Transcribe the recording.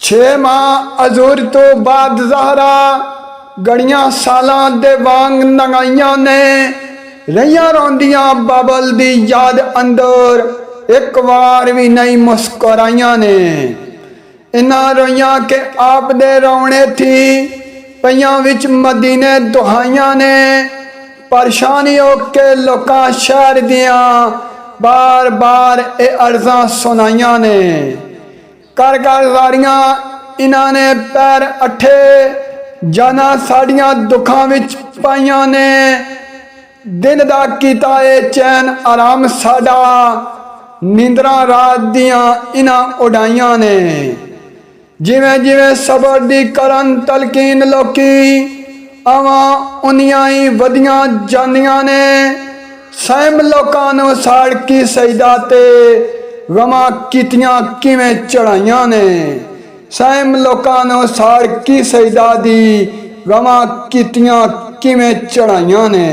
छे माह अजूर तो बाद ज़हरा गड़ियां सालां दे वांग नंगाइयां ने रहियां रोंदियां बाबल दी याद अंदर एक बार भी नहीं मुस्कुराइयां ने। इन्ना रोइयां के आप दे रोने थी पईयां विच मदीने दुहाइयां ने। परेशानी होके लोकां शहर दियां बार बार ए अर्ज़ां सुनाइयां ने। कर कर सारियां इन्हां ने पैर अठे जाना साड़ियां दुखां विच पाइयां ने। दिन दा कीता ए चैन आराम साडा नींदरां रात दियां इन्हां उड़ाइयां ने। जिवें जिवें सबर दी करन तलकीन लोकी आवां उन्नियां ही वधियां जांदियां ने। सहम लोकां नूं साड़की सजदा ते गमां कीतियां किवें चढ़ाइयां ने। सहम लोकां नूं साड़की सजदा दी गमां कीतियां किवें चढ़ाइयां ने।